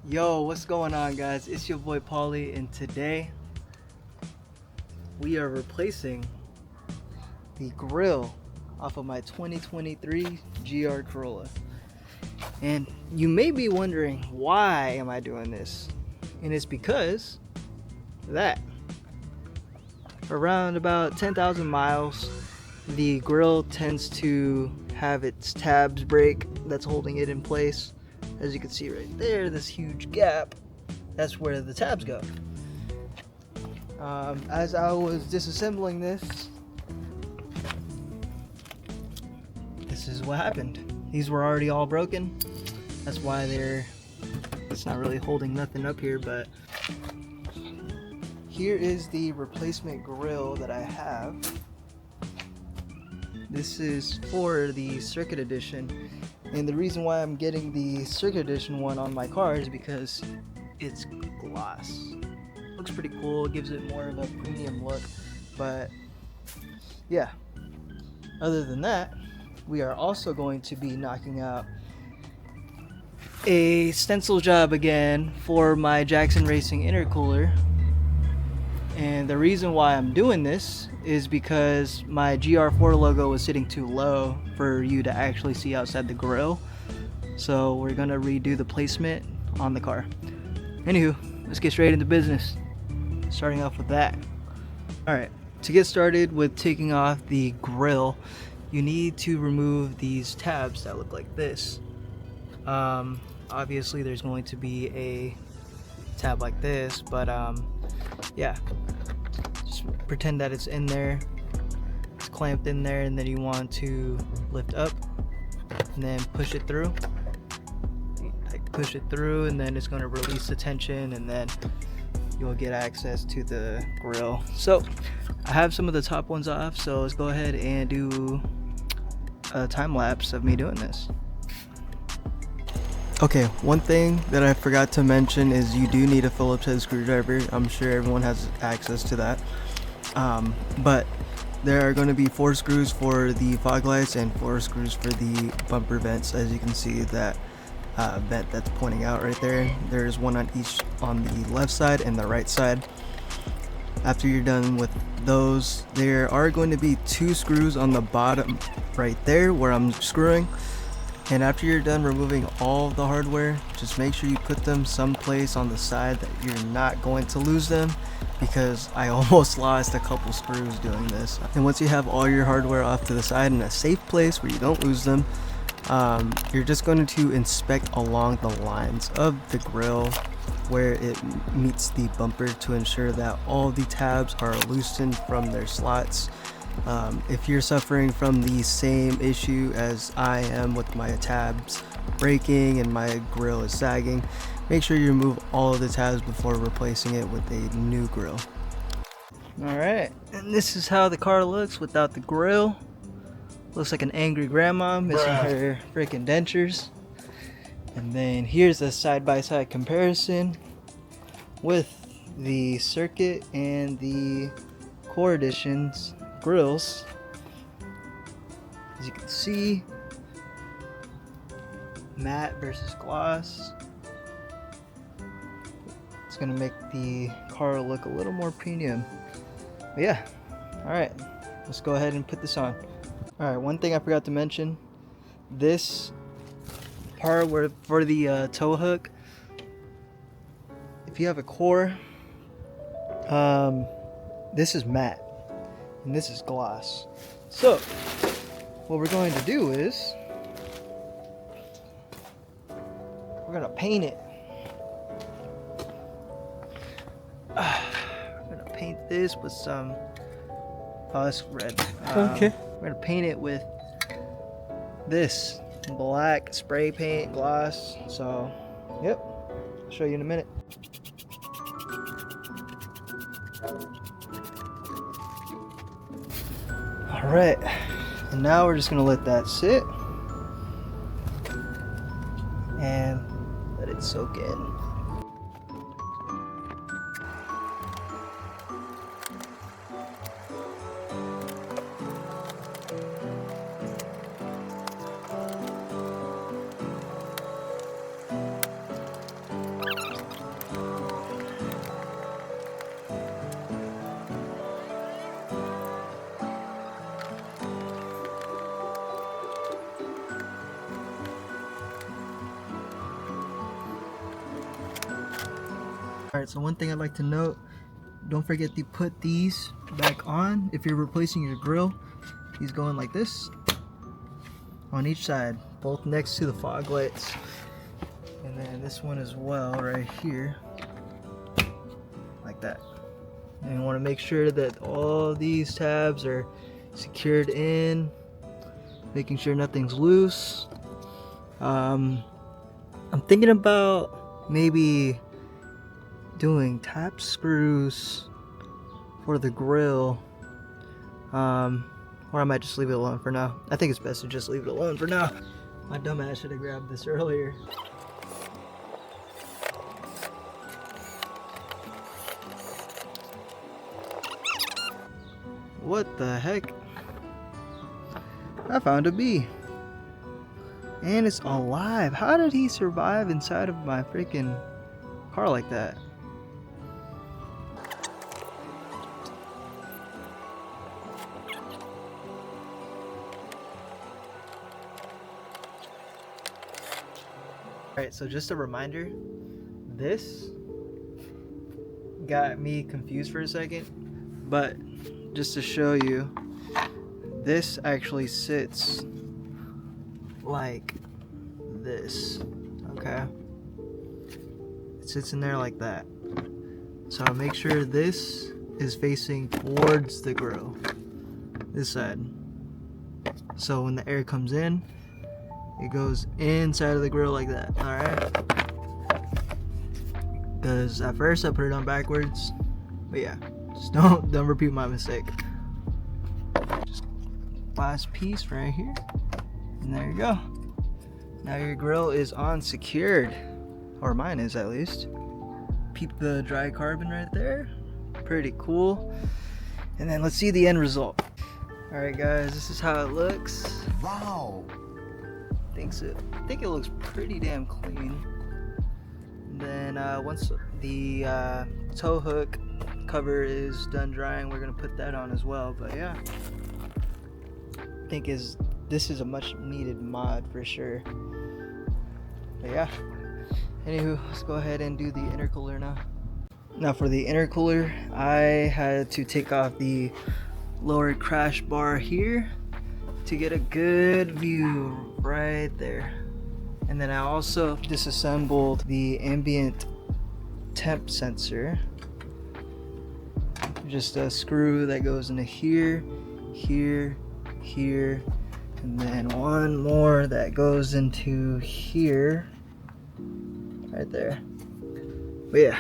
Yo, what's going on, guys? It's your boy Paulie, and today we are replacing the grill off of my 2023 GR Corolla. And you may be wondering, why am I doing this? And it's because of that. For around about 10,000 miles, the grill tends to have its tabs break that's holding it in place. As you can see right there, this huge gap, that's where the tabs go. As I was disassembling this is what happened. These were already all broken. That's why it's not really holding nothing up here, but here is the replacement grill that I have. This is for the Circuit Edition. And the reason why I'm getting the Circuit Edition one on my car is because it's gloss. Looks pretty cool, it gives it more of a premium look. But yeah, other than that, we are also going to be knocking out a stencil job again for my Jackson Racing Intercooler. And the reason why I'm doing this is because my GR4 logo was sitting too low for you to actually see outside the grill. So we're gonna redo the placement on the car. Anywho, let's get straight into business. Starting off with that. Alright, to get started with taking off the grill, you need to remove these tabs that look like this. Obviously there's going to be a tab like this, but yeah, just pretend that it's in there, it's clamped in there, and then you want to lift up and then push it through, and then it's going to release the tension, and then you'll get access to the grill. So I have some of the top ones off, so let's go ahead and do a time lapse of me doing this. Okay, one thing that I forgot to mention is you do need a Phillips head screwdriver. I'm sure everyone has access to that. But there are going to be 4 screws for the fog lights and 4 screws for the bumper vents. As you can see, that vent that's pointing out right there, there's one on each on the left side and the right side. After you're done with those, there are going to be 2 screws on the bottom right there where I'm screwing. And after you're done removing all of the hardware, just make sure you put them someplace on the side that you're not going to lose them, because I almost lost a couple screws doing this. And once you have all your hardware off to the side in a safe place where you don't lose them, you're just going to inspect along the lines of the grill where it meets the bumper to ensure that all the tabs are loosened from their slots. If you're suffering from the same issue as I am with my tabs breaking and my grill is sagging, make sure you remove all of the tabs before replacing it with a new grill. Alright, and this is how the car looks without the grill. Looks like an angry grandma missing her freaking dentures. And then here's a side-by-side comparison with the Circuit and the Core Editions grills. As you can see, matte versus gloss. It's gonna make the car look a little more premium. But yeah, alright, let's go ahead and put this on. Alright, one thing I forgot to mention, this part where for the tow hook, if you have a core, this is matte and this is gloss. So what we're going to do is we're gonna paint it. We're gonna paint this with some, oh, it's red. Okay. We're gonna paint it with this black spray paint gloss. So yep, I'll show you in a minute. Alright, and now we're just gonna let that sit and let it soak in. Alright, so one thing I'd like to note, don't forget to put these back on. If you're replacing your grill, these go in like this on each side, both next to the fog lights. And then this one as well, right here, like that. And you want to make sure that all these tabs are secured in, making sure nothing's loose. I'm thinking about maybe doing tap screws for the grill, or I might just leave it alone for now. I think it's best to just leave it alone for now. My dumbass should have grabbed this earlier. What the heck? I found a bee. And it's alive. How did he survive inside of my freaking car like that? Alright, so just a reminder, this got me confused for a second, but just to show you, this actually sits like this, okay? It sits in there like that. So make sure this is facing towards the grill, this side. So when the air comes in, it goes inside of the grill like that, alright? Because at first I put it on backwards, but yeah, just don't repeat my mistake. Just last piece right here, and there you go. Now your grill is on secured, or mine is at least. Peep the dry carbon right there, pretty cool. And then let's see the end result. Alright guys, this is how it looks. Wow. I think it looks pretty damn clean. And then once the tow hook cover is done drying, we're gonna put that on as well. But yeah, I think this is a much needed mod for sure. But yeah, anywho, let's go ahead and do the intercooler now. Now for the intercooler, I had to take off the lower crash bar here to get a good view right there. And then I also disassembled the ambient temp sensor. Just a screw that goes into here, here, here, and then one more that goes into here, right there. But yeah,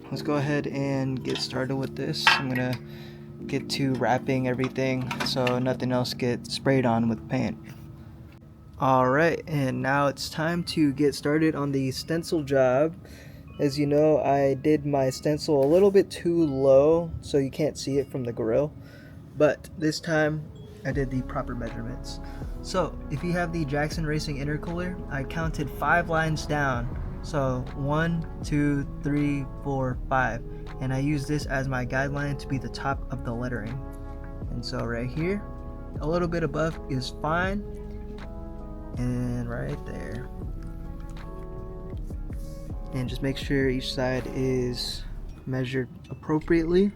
let's go ahead and get started with this. I'm gonna get to wrapping everything so nothing else gets sprayed on with paint. Alright, and now it's time to get started on the stencil job. As you know, I did my stencil a little bit too low so you can't see it from the grill, but this time I did the proper measurements. So if you have the Jackson Racing intercooler, I counted 5 lines down. So 1, 2, 3, 4, 5. And I use this as my guideline to be the top of the lettering. And so right here, a little bit above is fine. And right there. And just make sure each side is measured appropriately.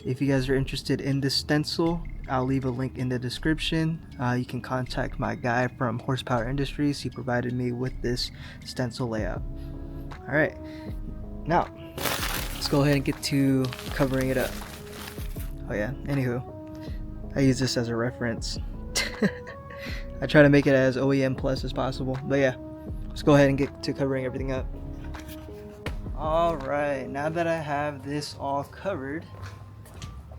If you guys are interested in this stencil, I'll leave a link in the description. You can contact my guy from Horsepower Industries. He provided me with this stencil layout. Alright, now let's go ahead and get to covering it up. Oh yeah, anywho, I use this as a reference. I try to make it as OEM plus as possible, but yeah, let's go ahead and get to covering everything up. Alright, now that I have this all covered,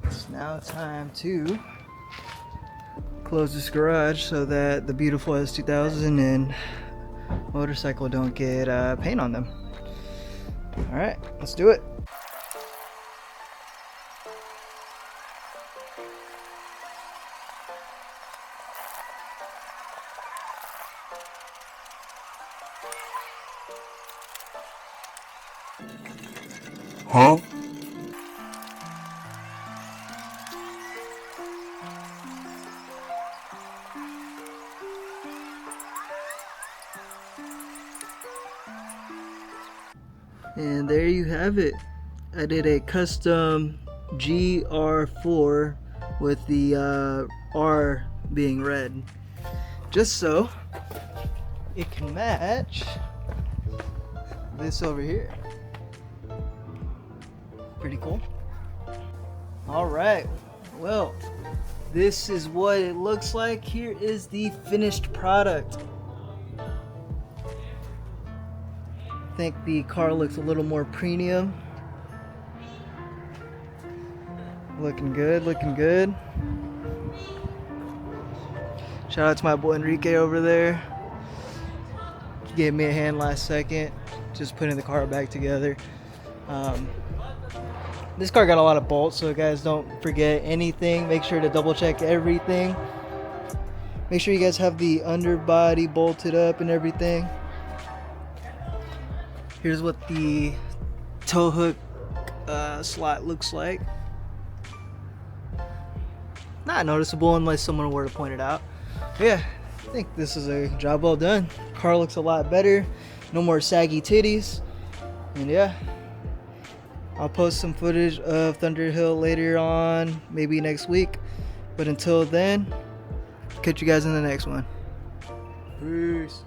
it's now time to close this garage so that the beautiful S2000 and motorcycle don't get paint on them. Alright, let's do it. Huh? And there you have it. I did a custom GR4 with the R being red, just so it can match this over here. Pretty cool. All right, well, this is what it looks like. Here is the finished product. I think the car looks a little more premium. Looking good, looking good. Shout out to my boy Enrique over there. He gave me a hand last second, just putting the car back together. This car got a lot of bolts, so guys, don't forget anything. Make sure to double check everything. Make sure you guys have the underbody bolted up and everything. Here's what the tow hook slot looks like. Not noticeable unless someone were to point it out. But yeah, I think this is a job well done. Car looks a lot better. No more saggy titties. And yeah, I'll post some footage of Thunderhill later on, maybe next week. But until then, catch you guys in the next one. Peace.